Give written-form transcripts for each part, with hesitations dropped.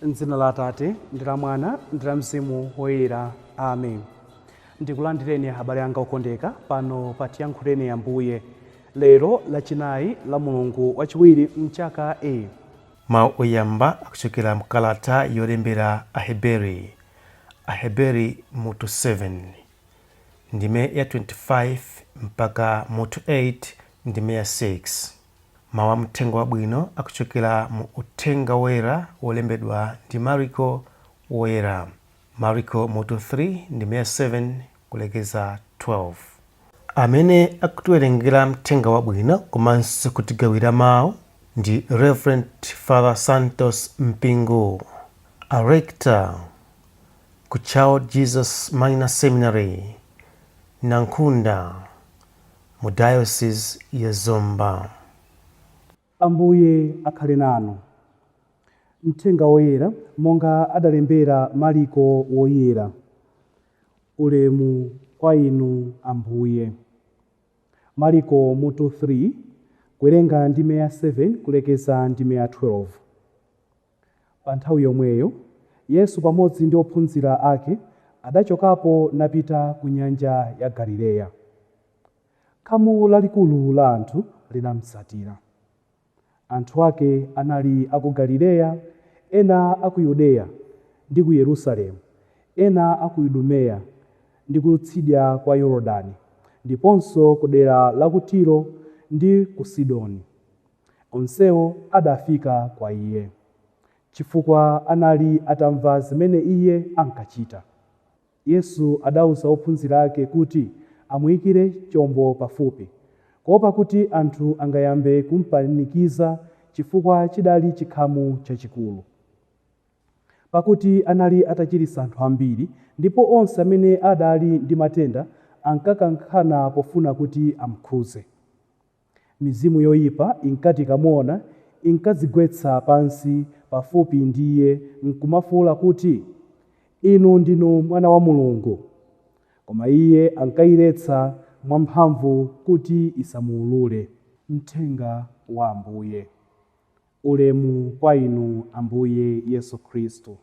M'dzina la Atate ndi la Mwana ndi la Mzimu Woyera. Amen. Ndikulandireni abale anga okondeka pano pa Tiyankhuleni Ambuye. Lero Lachinai LaMulungu wachiwiri mchaka A. Mawu oyamba akuchokera mkalata yolembera Aheberi mutu 7 ndime ya 25 mpaka mutu 8 ndime ya 6. Mawu amtengo wabwino akuchokera mu uthenga woyera wolembedwa ndi Mariko woyera. Mariko mutu 3 ndime ya 7 kulekeza 12. Amene akutiwerengera mthenga wabwino komanso kutigawira mawu ndi Reverend Father Santos Mpingu, a rector ku Child Jesus Minor Seminary, Nankunda, mu Diocese ya Zomba. Ambuye akhale nanu. Mthenga woyera monga adalembera Mariko woyera. Ulemu kwa inu Ambuye. Mariko mutu 3 kuwerenga ndime ya 7 kulekeza ndime ya 12. Pa nthawi yomweyo Yesu pamodzi ndi ophunzira ake adachokapo napita ku nyanja ya Galileya. Khamu lalikulu la anthu linamutsatira. Anthu ake anali aku Galileya, ena aku Yudeya ndi ku Yerusalemu, ena aku Idumeya ndi kutsidya kwa Yorodani, ndiponso ku dera la ku Tiro ndi ku Sidoni. Onsewo adafika kwa iye, chifukwa anali atamva zimene iye ankachita. Yesu adawuza ophunzira ake kuti amuyikire chombo pafupi, kuopa kuti anthu angayambe kumpanikiza chifukwa chidali chikhamu chachikulu. Pakuti anali atachiritsa anthu ambiri, ndipo onse amene adali ndi matenda ankakankhana pofuna kuti amukhuze. Mizimu yoyipa inkati ikamuona inkadzigwetsa pansi pafupi ndi iye nkumafuwula kuti, inu ndinu Mwana wa Mulungu. Koma iye ankayiretsa mwamphamvu kuti isamuwulule. Mthenga wa Ambuye. Ulemu kwa inu Ambuye Yesu Khristu.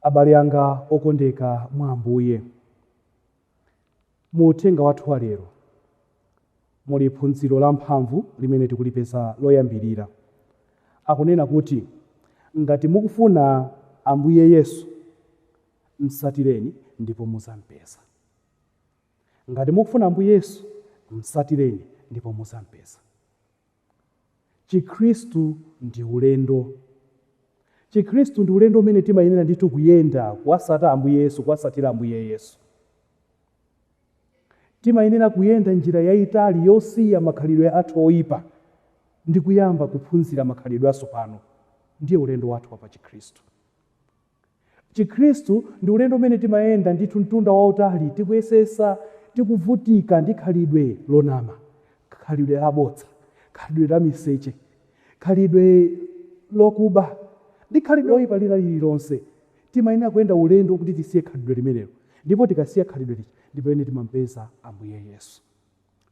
Abale anga okondeka mwa Ambuye, mu uthenga wathu wa lero muli phunziro la mphamvu limene tikulipeza loyambirira. Akunena kuti ngati mukufuna Ambuye Yesu msatireni ndipo muzampeza. Ngati mukufuna Ambuye Yesu msatireni ndipo muzampeza. Chikhristu ndi ulendo. Chikhristu ndi ulendo umene timayenera ndithu kuyenda kuwasata Ambuye Yesu, kuwasatira Ambuye Yesu. Timayenera kuyenda njira yayitali yosiya makhalidwe athu oyipa ndi kuyamba kuphunzira makhalidwe atsopano. Ndiye ulendo wathu wa pa Chikhristu. Chikhristu ndi ulendo umene timayenda ndithu mtunda wautali, tikuyesesa, tikuvutika ndi khalidwe lonama, khalidwe labodza, khalidwe la miseche, khalidwe lokuba ndi khalidwe loyipa lina lililonse. Timayenera kuyenda ulendo kuti tisiye khalidwe limenelo, ndipo tikasiya khalidwe lichi ndipo ene timampeza Ambuye Yesu.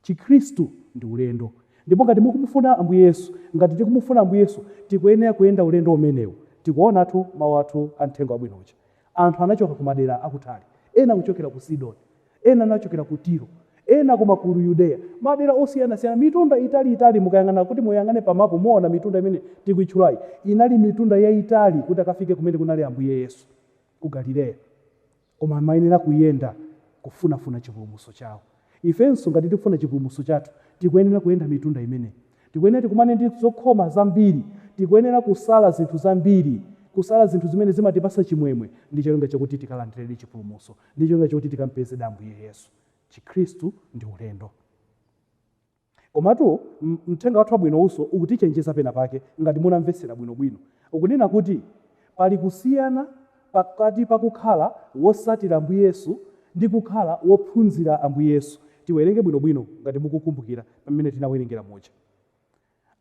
Chikhristu ndi ulendo, ndipo ngati mukumufuna Ambuye Yesu, ngati tikumufuna Ambuye Yesu, tikuyenera kuyenda ulendo umenewu. Tikuona athu mawu athu amthenga wabwino uja. Anthu anachoka ku madera akutali, ena kuchokera ku Sidoni, ena anachokera ku Tiro, ena kuma ku Yudeya, madera osiyanasiyana, mitunda itali mukayang'ana kuti muyang'ane pamapo muona mitunda imene tikuitchulayi. Inali mitunda yayitali kuti akafike kumene kunali Ambuye Yesu ku Galileya. Koma amayenera kuyenda kufunafuna chipulumutso chawo. Ifenso ngati tikufuna chipulumutso chathu, tikuyenera kuyenda mitunda imene. Tikuyenera tikumane ndi zokhoma zambiri, tikuyenera kusala zinthu zambiri, kusala zinthu zimene zimatipasa chimwemwe, ndi cholinga chakuti tikalandiredi chipulumutso, ndi cholinga chakuti tikampeze Ambuye Yesu. Chikhristu ndi ulendo. Komatu mthenga wathu wabwino uso ukutichenjeza pena pake ngati munamvetsera bwinobwino. Ukunena kuti pali kusiyana pakati pakukhala wosatira Ambuye Yesu ndi kukhala wophunzira Ambuye Yesu. Tiwerenge bwinobwino ngati mukukumbukira pamene tinawerengera moja.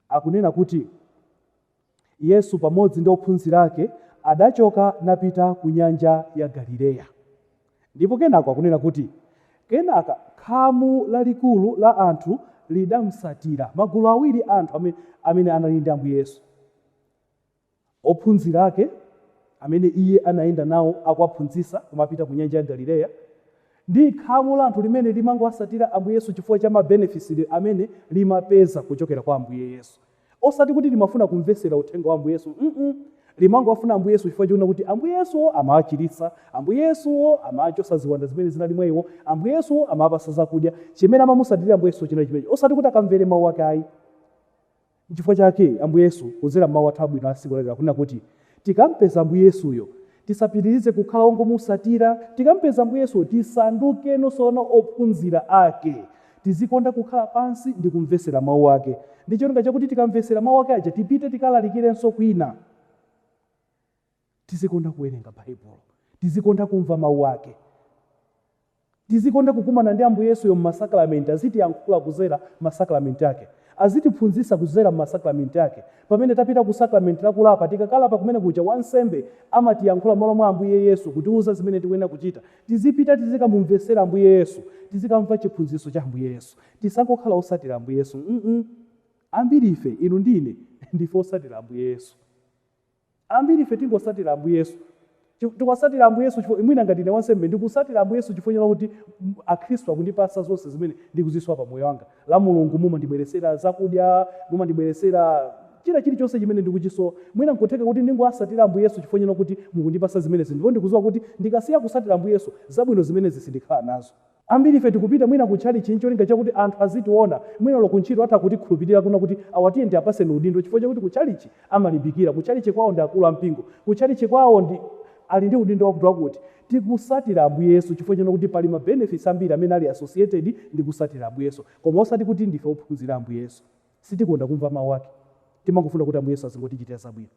Akunena kuti Yesu pamodzi ndi ophunzira ake adachoka napita ku nyanja ya Galileya. Ndipo kenako akunena kuti kenaka khamu lalikulu la anthu lidamsatira, magulu awiri anthu amene anali ndi Ambuye Yesu. ophunzira ake amene iye anayenda nawo akuwaphunzitsa kumapita ku nyanja ya Galileya, ndi khamu la anthu limene limangowasatira Ambuye Yesu chifukwa cha mabenefits amene limapeza kuchokera kwa Ambuye Yesu. Osati kuti limafuna kumvesera uthenga wa Ambuye Yesu, limangowafuna Ambuye Yesu chifukwa chona kuti Ambuye Yesu amawachiritsa, Ambuye Yesu amachotsa ziwanda zimene zinali mwa iwo, Ambuye Yesu amapatsa zakudya. Chimene amamusatira Ambuye Yesu china chimene, osati kuti akamvere mawu ake ayi. Chifukwa chake Ambuye Yesu kudzera mawu athu abwino a siku lalero kunena kuti tikampeza Ambuye Yesuyo tisapitirize kukhala ongomusatira, tikampeza Ambuye Yesu tisanduke nosona ophunzira ake, tizikonda kukhala pansi ndi kumvesera mawu ake. Ndi cholinga chakuti tikamvesera mawu ake aja tipite tikalalikirenso kwina. Tizikonda kuwerenga Baibulo, tizikonda kumva mawu ake, tizikonda kukumana ndi Ambuye Yesuyo m'masakramenti, azitiyankhula kudzera masakramenti ake, azitiphunzitsa kudzera m'masakramenti ake. Pamene tapita ku sakramenti lakulapa, tikakalapa kumene kuja wansembe amatiyankhula malo mwa Ambuye Yesu kutiwuza zimene tikuyenera kuchita. Tizipita tizikamumvesera Ambuye Yesu, tizikamva chiphunzitso cha Ambuye Yesu, tisangokhala osatira Ambuye Yesu. Ambiri ife, inu ndine, ndife osatira Ambuye Yesu. Ambiri ife tingosatira Ambuye Yesu. Tikasatira Ambuye Yesu chifukwa mwina ngati ine wansembe ndikusatira Ambuye Yesu chifukwa kuti akhristu akundipatsa zonse zimene ndikuzisowa pa moyo wanga. La Mulungu mumandibweresera zakudya, mumandibweresera chilichonse chimene ndikuchisowa. Mwina nkutheka kuti ndingosatira Ambuye Yesu chifukwa kuti mukundipatsa zimenezi, ndipo ndikudziwa kuti ndikasiya kusatira Ambuye Yesu zabwino zimene zisindikhala nazo. Ambiri ife tikupita mwina kutchali cholinga chakuti anthu azitiona, mwina lo kuntchito atha kutikhulupirira kuna kuti awatiye ndi apaseni udindo chifukwa chakuti kutchalichi amalimbikira, kutchalichi kwawo ndi akulu ampingo, kutchalichi kwawo ndi ali ndi udindo wakuti tikusatira Ambuye Yesu chifukwa kuti pali ma benefits ambiri amene ali associated ndi kusatira Ambuye Yesu. Koma osati kuti ndife ophunzira Ambuye Yesu, sitikonda kumva mawu ake, timangofuna kuti Ambuye Yesu azingotichitira zabwino.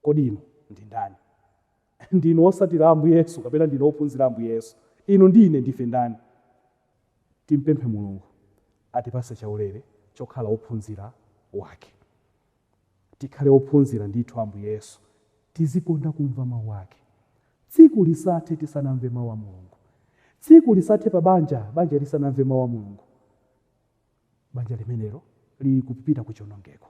Kodi inu ndi ndani? Ndinu osatira Ambuye Yesu kapena ndinu ophunzira Ambuye Yesu? Inu ndine ndife ndani? Timpemphe Mulungu atipatse chaulere chokhala ophunzira wake. Tikhale ophunzira ndithu Ambuye Yesu, tizikonda kumva mawu ake. Tsiku lisathe tisanamve mawu a Mulungu. Tsiku lisathe pa banja lisanamve mawu a Mulungu, banja limenelo lili kupita ku chiwonongeko.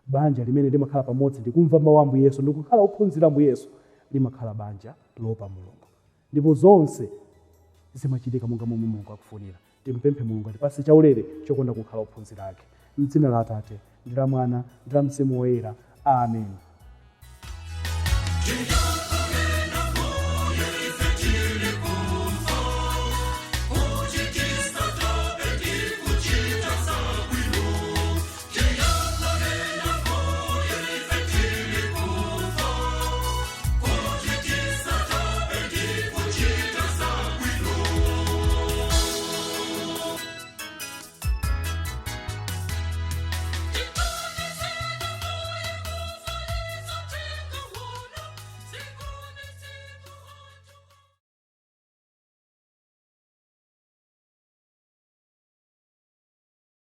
Banja limene limakhala pamodzi ndi kumva mawu a Ambuye Yesu, ndi kukhala ophunzira Ambuye Yesu, limakhala banja lopa Mulungu. Ndipo zonse zimachitika monga momwe Mulungu akufunira. Timpemphe Mulungu atipatse chaulere chokonda kukhala ophunzira ake. M'dzina la Atate ndi la Mwana ndi la Mzimu Woyera. Amen.